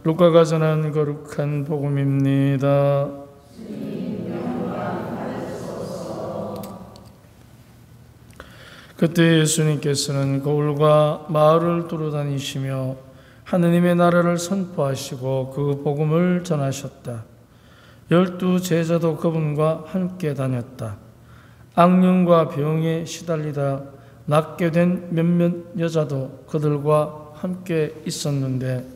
루카가 전한 거룩한 복음입니다. 그때 예수님께서는 거울과 마을을 두루다니시며 하느님의 나라를 선포하시고 그 복음을 전하셨다. 12 제자도 그분과 함께 다녔다. 악령과 병에 시달리다 낫게 된 몇몇 여자도 그들과 함께 있었는데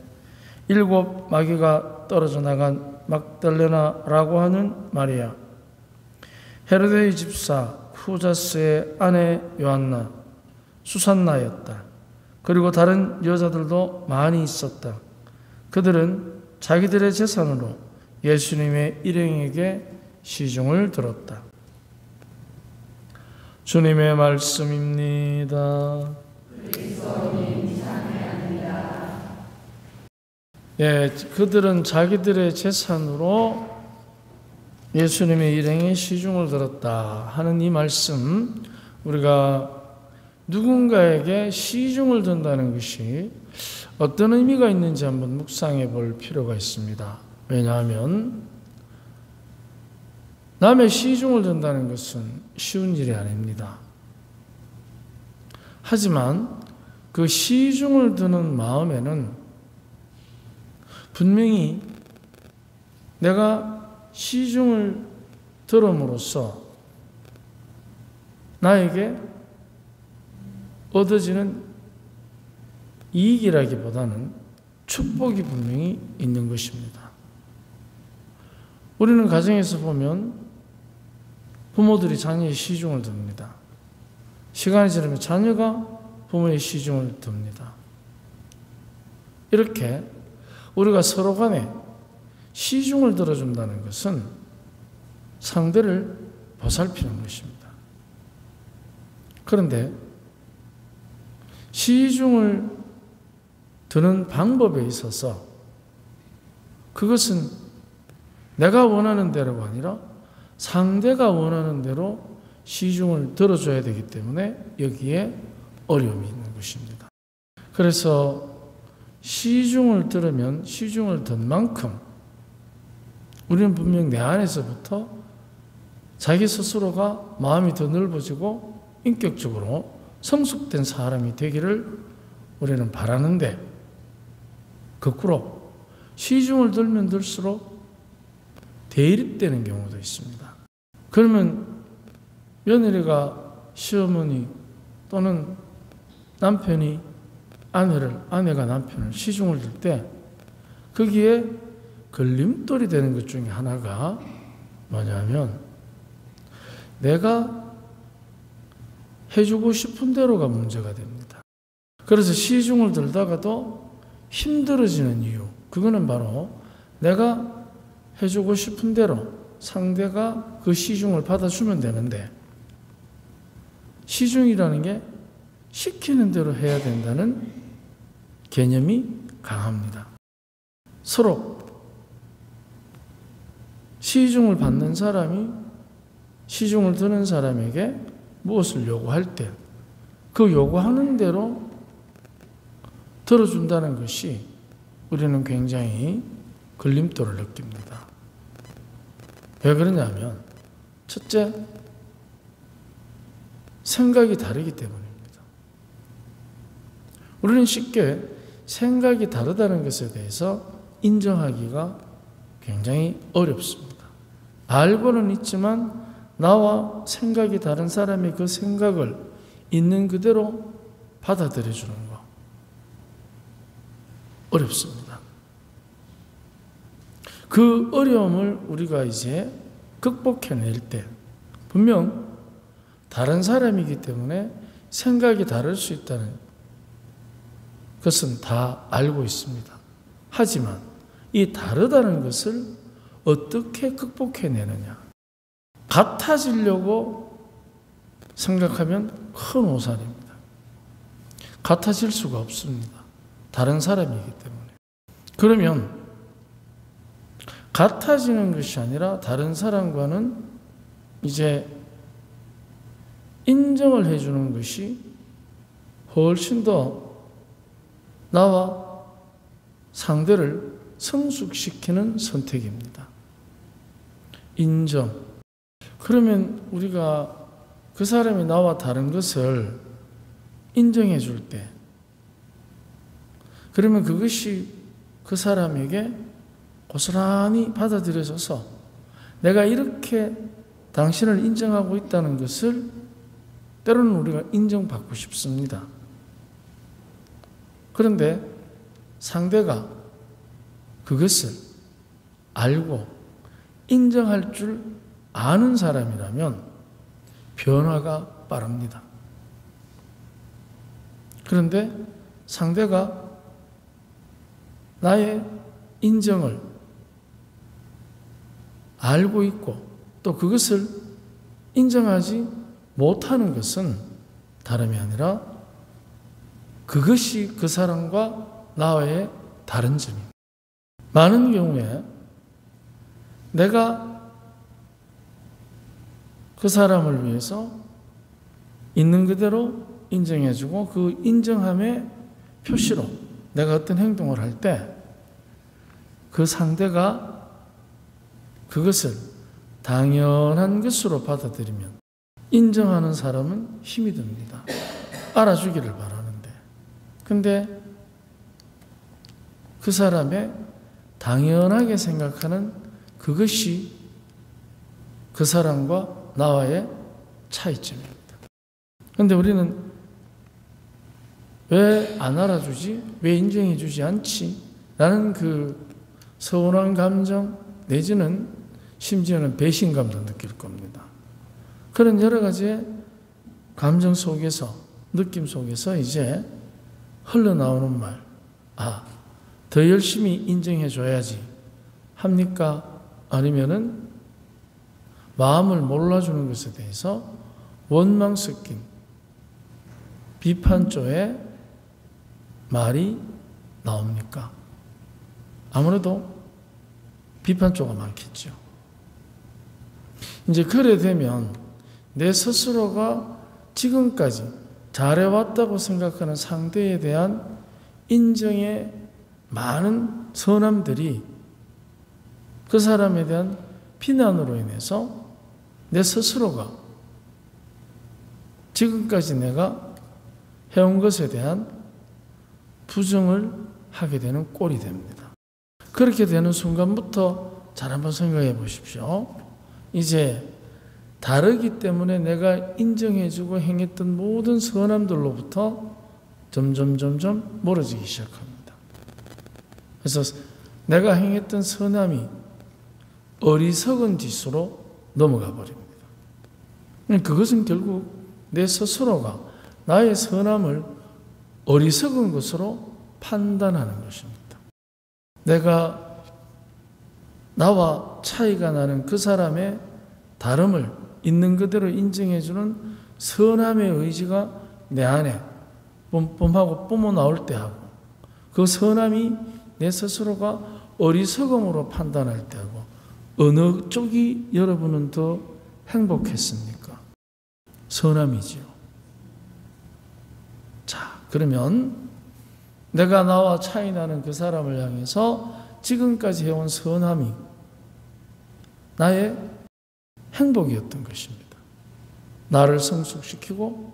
7 마귀가 떨어져 나간 막달레나라고 하는 마리아, 헤로데의 집사 후자스의 아내 요한나, 수산나였다. 그리고 다른 여자들도 많이 있었다. 그들은 자기들의 재산으로 예수님의 일행에게 시중을 들었다. 주님의 말씀입니다. 그들은 자기들의 재산으로 예수님의 일행에 시중을 들었다 하는 이 말씀, 우리가 누군가에게 시중을 든다는 것이 어떤 의미가 있는지 한번 묵상해 볼 필요가 있습니다. 왜냐하면 남의 시중을 든다는 것은 쉬운 일이 아닙니다. 하지만 그 시중을 드는 마음에는 분명히 내가 시중을 들음으로써 나에게 얻어지는 이익이라기보다는 축복이 분명히 있는 것입니다. 우리는 가정에서 보면 부모들이 자녀의 시중을 듭니다. 시간이 지나면 자녀가 부모의 시중을 듭니다. 이렇게 우리가 서로 간에 시중을 들어준다는 것은 상대를 보살피는 것입니다. 그런데 시중을 드는 방법에 있어서 그것은 내가 원하는 대로가 아니라 상대가 원하는 대로 시중을 들어줘야 되기 때문에 여기에 어려움이 있는 것입니다. 그래서 시중을 들으면 시중을 든 만큼 우리는 분명 내 안에서부터 자기 스스로가 마음이 더 넓어지고 인격적으로 성숙된 사람이 되기를 우리는 바라는데, 거꾸로 시중을 들면 들수록 대립되는 경우도 있습니다. 그러면 며느리가 시어머니 또는 남편이 아내가 남편을 시중을 들 때 거기에 걸림돌이 되는 것 중에 하나가 뭐냐면 내가 해주고 싶은 대로가 문제가 됩니다. 그래서 시중을 들다가도 힘들어지는 이유, 그거는 바로 내가 해주고 싶은 대로 상대가 그 시중을 받아주면 되는데 시중이라는 게 시키는 대로 해야 된다는 개념이 강합니다. 서로 시중을 받는 사람이 시중을 드는 사람에게 무엇을 요구할 때 그 요구하는 대로 들어준다는 것이 우리는 굉장히 걸림돌을 느낍니다. 왜 그러냐면 첫째, 생각이 다르기 때문입니다. 우리는 쉽게 생각이 다르다는 것에 대해서 인정하기가 굉장히 어렵습니다. 알고는 있지만 나와 생각이 다른 사람이 그 생각을 있는 그대로 받아들여주는 거 어렵습니다. 그 어려움을 우리가 이제 극복해낼 때 분명 다른 사람이기 때문에 생각이 다를 수 있다는 것은 다 알고 있습니다. 하지만 이 다르다는 것을 어떻게 극복해내느냐, 같아지려고 생각하면 큰 오산입니다. 같아질 수가 없습니다. 다른 사람이기 때문에. 그러면 같아지는 것이 아니라 다른 사람과는 이제 인정을 해주는 것이 훨씬 더 나와 상대를 성숙시키는 선택입니다. 인정. 그러면 우리가 그 사람이 나와 다른 것을 인정해 줄 때, 그러면 그것이 그 사람에게 고스란히 받아들여져서 내가 이렇게 당신을 인정하고 있다는 것을 때로는 우리가 인정받고 싶습니다. 그런데 상대가 그것을 알고 인정할 줄 아는 사람이라면 변화가 빠릅니다. 그런데 상대가 나의 인정을 알고 있고 또 그것을 인정하지 못하는 것은 다름이 아니라 그것이 그 사람과 나와의 다른 점입니다. 많은 경우에 내가 그 사람을 위해서 있는 그대로 인정해주고 그 인정함의 표시로 내가 어떤 행동을 할 때 그 상대가 그것을 당연한 것으로 받아들이면 인정하는 사람은 힘이 듭니다. 알아주기를 바라는데. 근데 그 사람의 당연하게 생각하는 그것이 그 사람과 나와의 차이점입니다. 그런데 우리는 왜 안 알아주지? 왜 인정해 주지 않지? 라는 그 서운한 감정 내지는 심지어는 배신감도 느낄 겁니다. 그런 여러 가지의 감정 속에서, 느낌 속에서 이제 흘러나오는 말, 더 열심히 인정해 줘야지 합니까? 아니면은 마음을 몰라주는 것에 대해서 원망 섞인 비판조의 말이 나옵니까? 아무래도 비판조가 많겠죠. 이제 그래 되면 내 스스로가 지금까지 잘해왔다고 생각하는 상대에 대한 인정의 많은 선함들이 그 사람에 대한 비난으로 인해서 내 스스로가 지금까지 내가 해온 것에 대한 부정을 하게 되는 꼴이 됩니다. 그렇게 되는 순간부터 잘 한번 생각해 보십시오. 이제 다르기 때문에 내가 인정해주고 행했던 모든 선함들로부터 점점 멀어지기 시작합니다. 그래서 내가 행했던 선함이 어리석은 짓으로 넘어가 버립니다. 그것은 결국 내 스스로가 나의 선함을 어리석은 것으로 판단하는 것입니다. 내가 나와 차이가 나는 그 사람의 다름을 있는 그대로 인정해주는 선함의 의지가 내 안에 뿜뿜하고 뿜어 나올 때 하고, 그 선함이 내 스스로가 어리석음으로 판단할 때 하고, 어느 쪽이 여러분은 더 행복했습니까? 선함이지요. 자, 그러면 내가 나와 차이 나는 그 사람을 향해서 지금까지 해온 선함이 나의 행복이었던 것입니다. 나를 성숙시키고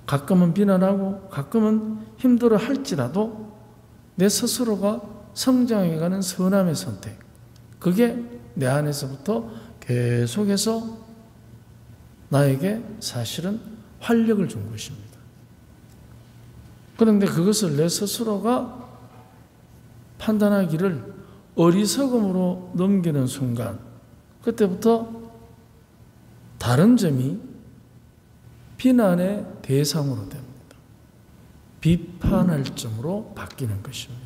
가끔은 비난하고 가끔은 힘들어 할지라도 내 스스로가 성장해가는 선함의 선택, 그게 내 안에서부터 계속해서 나에게 사실은 활력을 준 것입니다. 그런데 그것을 내 스스로가 판단하기를 어리석음으로 넘기는 순간, 그때부터 다른 점이 비난의 대상으로 됩니다. 비판할 점으로 바뀌는 것입니다.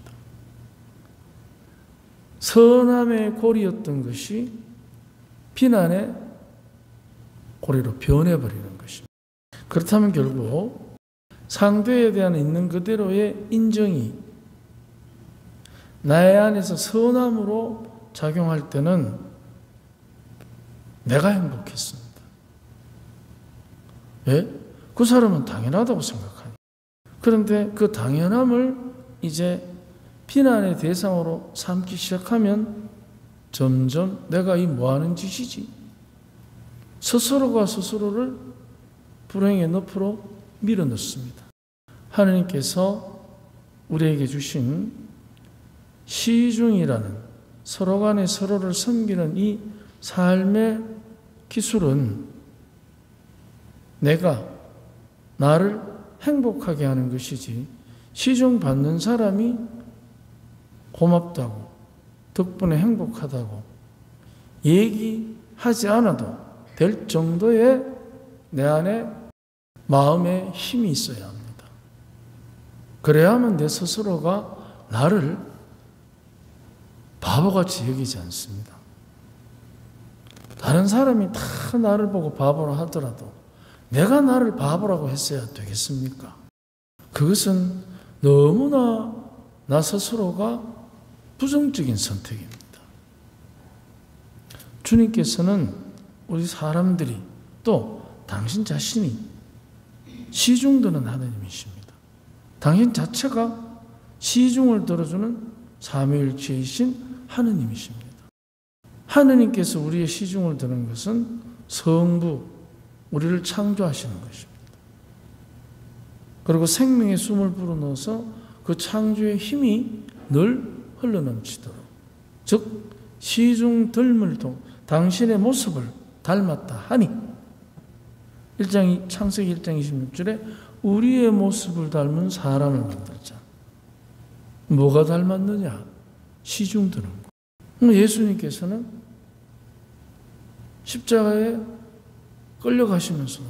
선함의 고리였던 것이 비난의 고리로 변해버리는 것입니다. 그렇다면 결국 상대에 대한 있는 그대로의 인정이 나의 안에서 선함으로 작용할 때는 내가 행복했습니다. 왜? 그 사람은 당연하다고 생각하니. 그런데 그 당연함을 이제 비난의 대상으로 삼기 시작하면 점점 내가 이 뭐하는 짓이지? 스스로가 스스로를 불행의 늪으로 밀어넣습니다. 하나님께서 우리에게 주신 시중이라는 서로 간에 서로를 섬기는 이 삶의 기술은 내가 나를 행복하게 하는 것이지, 시중 받는 사람이 고맙다고, 덕분에 행복하다고 얘기하지 않아도 될 정도의 내 안에 마음의 힘이 있어야 합니다. 그래야만 내 스스로가 나를 바보같이 여기지 않습니다. 다른 사람이 다 나를 보고 바보라 하더라도 내가 나를 바보라고 했어야 되겠습니까? 그것은 너무나 나 스스로가 부정적인 선택입니다. 주님께서는 우리 사람들이 또 당신 자신이 시중드는 하나님이십니다. 당신 자체가 시중을 들어주는 삼위일체이신 하느님이십니다. 하느님께서 우리의 시중을 드는 것은 성부, 우리를 창조하시는 것입니다. 그리고 생명의 숨을 불어넣어서 그 창조의 힘이 늘 흘러넘치도록, 즉 시중들물 통 당신의 모습을 닮았다 하니 창세기 1장 26절에 우리의 모습을 닮은 사람을 만들자. 뭐가 닮았느냐? 시중드는 거. 예수님께서는 십자가에 끌려가시면서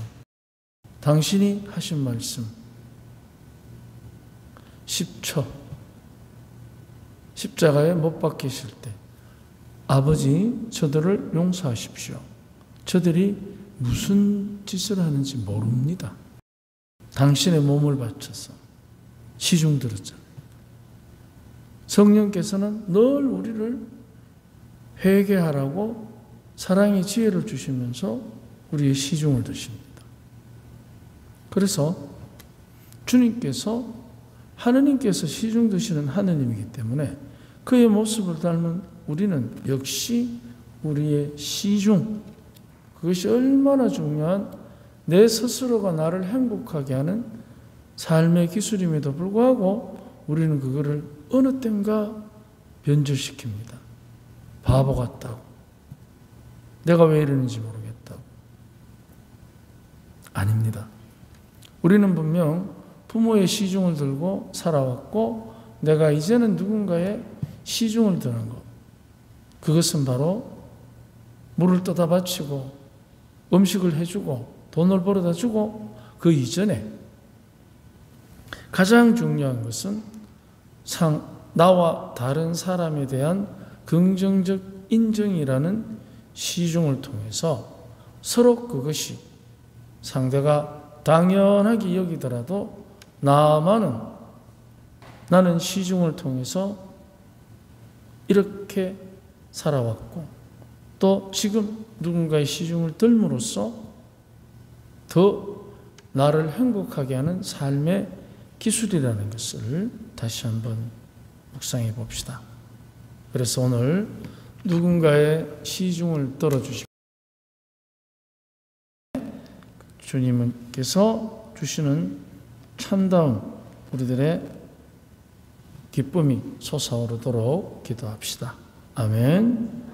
당신이 하신 말씀 10초 십자가에 못 박히실 때 아버지 저들을 용서하십시오. 저들이 무슨 짓을 하는지 모릅니다. 당신의 몸을 바쳐서 시중 들었잖아요. 성령께서는 늘 우리를 회개하라고 사랑의 지혜를 주시면서 우리의 시중을 드십니다. 그래서 하느님께서 시중 드시는 하느님이기 때문에 그의 모습을 닮은 우리는 역시 우리의 시중, 그것이 얼마나 중요한 내 스스로가 나를 행복하게 하는 삶의 기술임에도 불구하고 우리는 그거를 어느 땐가 변절시킵니다. 바보 같다고. 내가 왜 이러는지 모르겠다고. 아닙니다. 우리는 분명 부모의 시중을 들고 살아왔고 내가 이제는 누군가의 시중을 드는 것, 그것은 바로 물을 떠다 바치고 음식을 해주고 돈을 벌어다 주고 그 이전에 가장 중요한 것은 나와 다른 사람에 대한 긍정적 인정이라는 시중을 통해서 서로 그것이 상대가 당연하게 여기더라도 나는 시중을 통해서 이렇게 살아왔고 또 지금 누군가의 시중을 들므로써 더 나를 행복하게 하는 삶의 기술이라는 것을 다시 한번 묵상해 봅시다. 그래서 오늘 누군가의 시중을 들어주시고 주님께서 주시는 참다운 우리들의 기쁨이 솟아오르도록 기도합시다. 아멘.